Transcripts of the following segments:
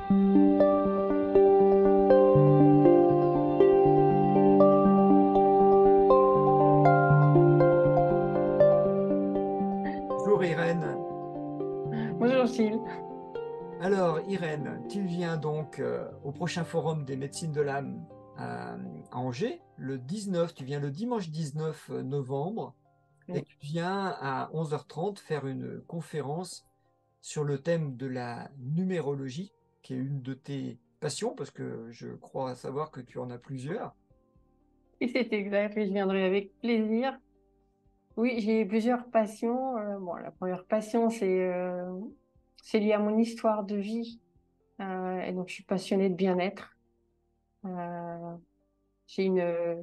Bonjour Irène. Bonjour Gilles. Alors Irène, tu viens donc au prochain forum des médecines de l'âme à Angers, le 19, tu viens le dimanche 19 novembre et Oui. tu viens à 11h30 faire une conférence sur le thème de la numérologie, qui est une de tes passions, parce que je crois savoir que tu en as plusieurs. Et c'est exact, et je viendrai avec plaisir. Oui, j'ai plusieurs passions. Bon, la première passion, c'est lié à mon histoire de vie. Et donc, je suis passionnée de bien-être. Euh,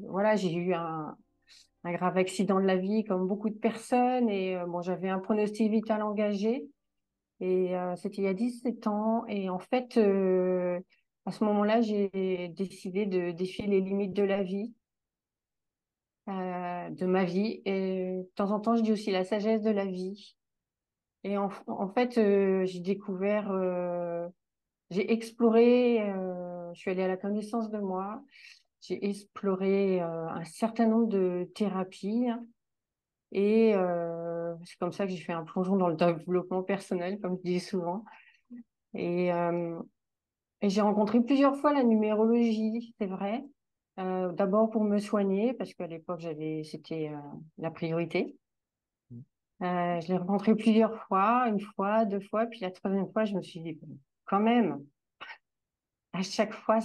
voilà, j'ai eu un grave accident de la vie, comme beaucoup de personnes. Et bon, j'avais un pronostic vital engagé. Et c'était il y a 17 ans. Et en fait, à ce moment-là, j'ai décidé de défier les limites de la vie. De ma vie. Et de temps en temps, je dis aussi la sagesse de la vie. Et en fait, j'ai exploré, je suis allée à la connaissance de moi. J'ai exploré un certain nombre de thérapies. Et c'est comme ça que j'ai fait un plongeon dans le développement personnel, comme je dis souvent. Et, euh, et j'ai rencontré plusieurs fois la numérologie, c'est vrai. D'abord pour me soigner, parce qu'à l'époque, c'était la priorité. Je l'ai rencontré plusieurs fois, une fois, deux fois, puis la troisième fois, je me suis dit, bon, quand même, à chaque fois, enfin,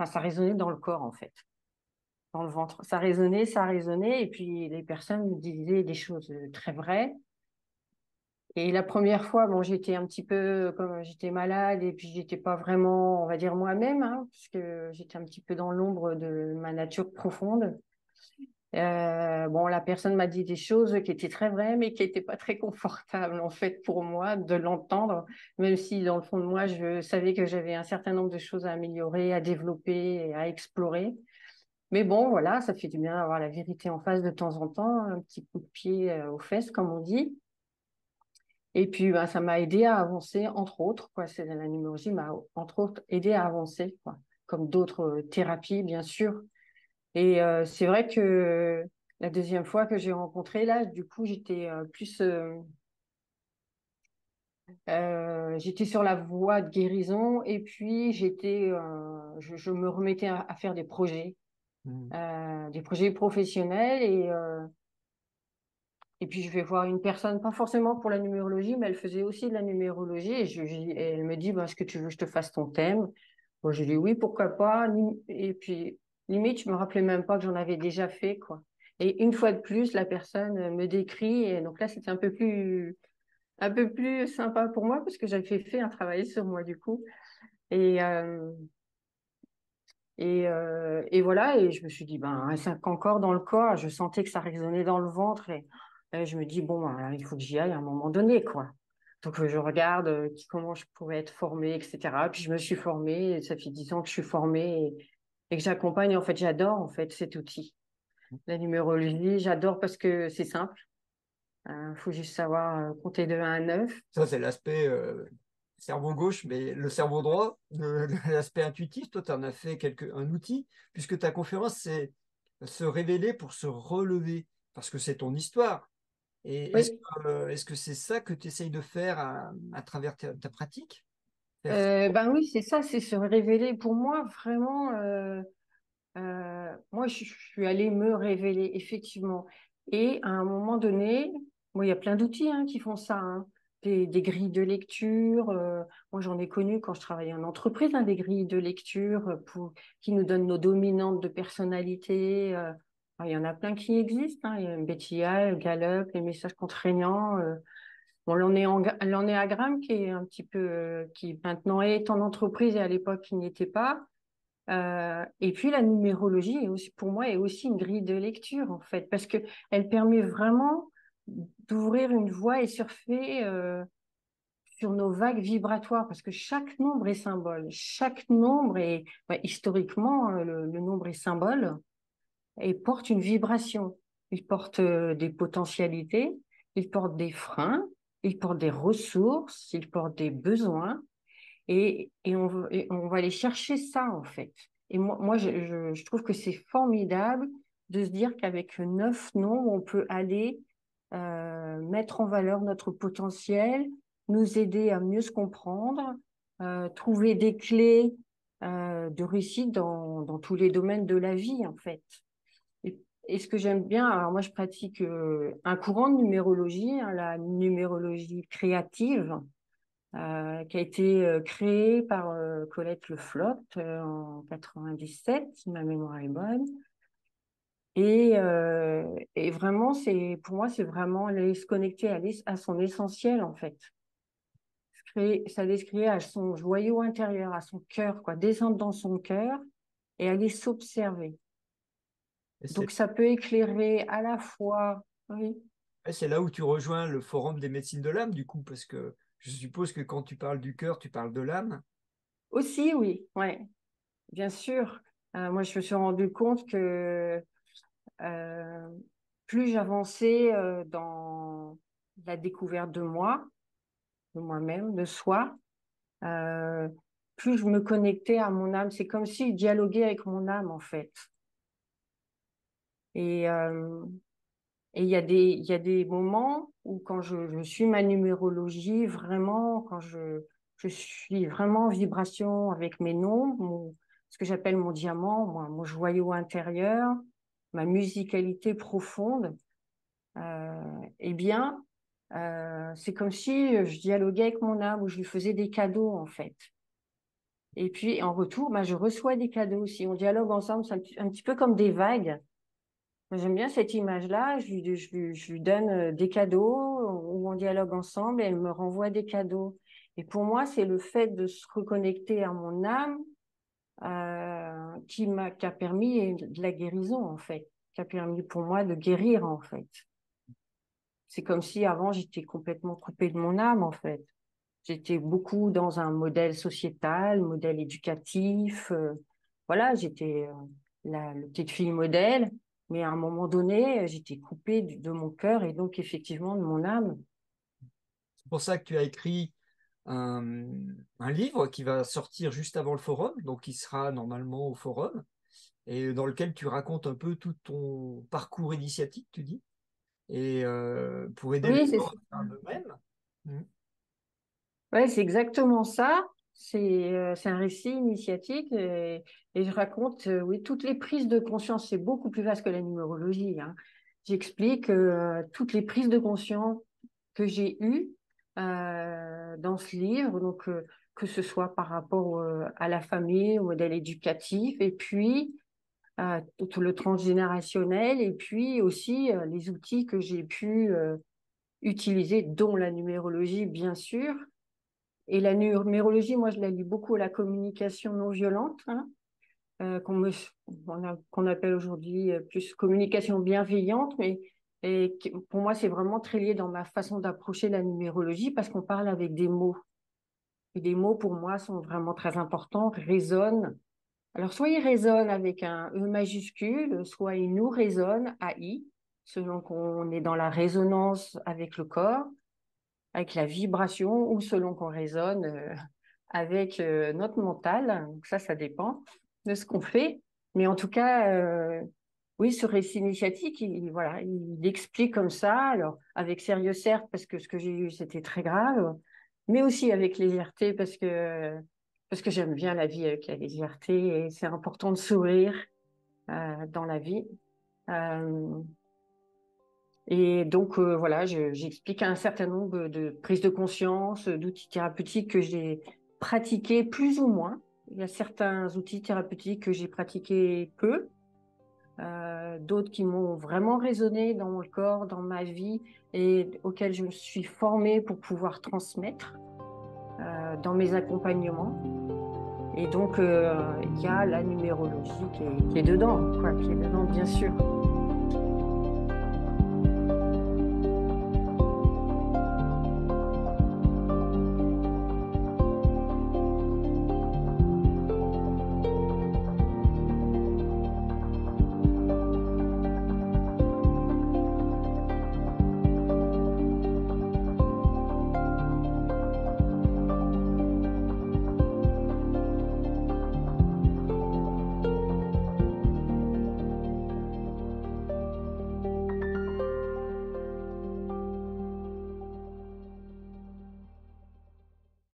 ça résonnait dans le corps, en fait, dans le ventre. Ça résonnait, et puis les personnes me disaient des choses très vraies. Et la première fois, bon, j'étais un petit peu, comme j'étais malade, et puis j'étais pas vraiment, on va dire, moi-même, hein, puisque j'étais un petit peu dans l'ombre de ma nature profonde. Bon, la personne m'a dit des choses qui étaient très vraies, mais qui n'étaient pas très confortables, en fait, pour moi de l'entendre, même si, dans le fond de moi, je savais que j'avais un certain nombre de choses à améliorer, à développer et à explorer. Mais bon, voilà, ça fait du bien d'avoir la vérité en face de temps en temps, un petit coup de pied aux fesses, comme on dit. Et puis, ben, ça m'a aidé à avancer, entre autres, quoi. La numérologie m'a, entre autres, aidé à avancer, quoi. Comme d'autres thérapies, bien sûr. Et c'est vrai que la deuxième fois que j'ai rencontré, là, du coup, j'étais sur la voie de guérison et puis je me remettais à faire Mhm. des projets professionnels et puis je vais voir une personne, pas forcément pour la numérologie, mais elle faisait aussi de la numérologie et elle me dit, bah, est-ce que tu veux que je te fasse ton thème? Bon, je lui dis oui, pourquoi pas. Et puis, limite, je me rappelais même pas que j'en avais déjà fait, quoi. Et une fois de plus, la personne me décrit. Et donc là, c'était un peu plus sympa pour moi parce que j'avais fait un travail sur moi, du coup. Et, euh, et voilà. Et je me suis dit, ben, c'est encore dans le corps. Je sentais que ça résonnait dans le ventre. Et je me dis, bon, ben, il faut que j'y aille à un moment donné, quoi. Donc, je regarde comment je pourrais être formée, etc. Puis, je me suis formée. Et ça fait 10 ans que je suis formée et que j'accompagne. En fait, j'adore en fait cet outil. La numérologie, j'adore parce que c'est simple. Il faut juste savoir compter de 1 à 9. Ça, c'est l'aspect cerveau gauche, mais le cerveau droit, l'aspect intuitif, toi, tu en as fait un outil, puisque ta conférence, c'est se révéler pour se relever, parce que c'est ton histoire. Et Oui. est-ce que c'est ça que tu essayes de faire à travers ta pratique? Faire... Ben oui, c'est ça, c'est se révéler. Pour moi, vraiment, moi, je suis allée me révéler, effectivement. Et à un moment donné, moi, il y a plein d'outils hein, qui font ça, hein. Des grilles de lecture. Moi, j'en ai connu quand je travaillais en entreprise, hein, des grilles de lecture qui nous donnent nos dominantes de personnalité. Il y en a plein qui existent. Hein. Il y a MBTI, Gallup, les messages contraignants. Bon, l'ennéagramme qui est un petit peu, qui maintenant est en entreprise et à l'époque, il n'y était pas. Et puis la numérologie est aussi, pour moi, est aussi une grille de lecture en fait, parce que elle permet vraiment d'ouvrir une voie et surfer sur nos vagues vibratoires, parce que chaque nombre est symbole, chaque nombre est historiquement le nombre est symbole et porte une vibration. Il porte des potentialités, il porte des freins, il porte des ressources, il porte des besoins. et on va aller chercher ça, en fait. Et moi je trouve que c'est formidable de se dire qu'avec 9 noms, on peut aller mettre en valeur notre potentiel, nous aider à mieux se comprendre, trouver des clés de réussite dans tous les domaines de la vie, en fait. Et, et ce que j'aime bien, alors moi je pratique un courant de numérologie, hein, la numérologie créative, qui a été créée par Colette Le Floch en 97, si ma mémoire est bonne. Et vraiment, pour moi, c'est vraiment aller se connecter à son essentiel, en fait. Ça se créer à son joyau intérieur, à son cœur, quoi, descendre dans son cœur et aller s'observer. Et Donc, ça peut éclairer à la fois, oui, c'est là où tu rejoins le Forum des médecines de l'âme, du coup, parce que je suppose que quand tu parles du cœur, tu parles de l'âme. aussi, oui, ouais, bien sûr. Moi, je me suis rendu compte que euh, plus j'avançais dans la découverte de moi, de moi-même, de soi, euh, plus je me connectais à mon âme. C'est comme si je dialoguais avec mon âme, en fait. Et il y a des moments où quand je suis ma numérologie, vraiment, quand je suis vraiment en vibration avec mes noms, ce que j'appelle mon diamant, mon joyau intérieur, ma musicalité profonde, eh bien, c'est comme si je dialoguais avec mon âme, ou je lui faisais des cadeaux, en fait. Et puis, en retour, bah, je reçois des cadeaux aussi. On dialogue ensemble, c'est un petit peu comme des vagues. Moi, j'aime bien cette image-là. Je lui donne des cadeaux où on dialogue ensemble et elle me renvoie des cadeaux. Et pour moi, c'est le fait de se reconnecter à mon âme qui a permis de la guérison, en fait, qui a permis pour moi de guérir, en fait. C'est comme si avant, j'étais complètement coupée de mon âme, en fait. J'étais beaucoup dans un modèle sociétal, modèle éducatif. Voilà, j'étais la petite fille modèle, mais à un moment donné, j'étais coupée de mon cœur et donc effectivement de mon âme. C'est pour ça que tu as écrit un, un livre qui va sortir juste avant le forum, donc qui sera normalement au forum, et dans lequel tu racontes un peu tout ton parcours initiatique, tu dis, et pour aider les Oui, gens à faire de même. Mm. ouais, c'est exactement ça. C'est un récit initiatique et je raconte oui, toutes les prises de conscience. C'est beaucoup plus vaste que la numérologie, hein. J'explique toutes les prises de conscience que j'ai eues dans ce livre, donc que ce soit par rapport à la famille, au modèle éducatif, et puis tout le transgénérationnel, et puis aussi les outils que j'ai pu utiliser, dont la numérologie, bien sûr. Et la numérologie, moi, je la lis beaucoup à la communication non violente, hein, qu'on appelle aujourd'hui plus communication bienveillante, mais pour moi, c'est vraiment très lié dans ma façon d'approcher la numérologie parce qu'on parle avec des mots. Et les mots, pour moi, sont vraiment très importants, résonnent. Alors, soit ils résonnent avec un E majuscule, soit ils nous résonnent, AI, selon qu'on est dans la résonance avec le corps, avec la vibration, ou selon qu'on résonne avec notre mental. Donc ça dépend de ce qu'on fait. Mais en tout cas, oui, ce récit initiatique, voilà, il explique comme ça, alors avec sérieux certes, parce que ce que j'ai eu, c'était très grave, mais aussi avec légèreté, parce que j'aime bien la vie avec la légèreté, et c'est important de sourire dans la vie. Euh, et donc, voilà, j'explique un certain nombre de prises de conscience, d'outils thérapeutiques que j'ai pratiqués plus ou moins. Il y a certains outils thérapeutiques que j'ai pratiqués peu, d'autres qui m'ont vraiment résonné dans mon corps, dans ma vie, et auxquels je me suis formée pour pouvoir transmettre dans mes accompagnements. Et donc, il y a la numérologie qui est dedans, quoi, qui est dedans, bien sûr.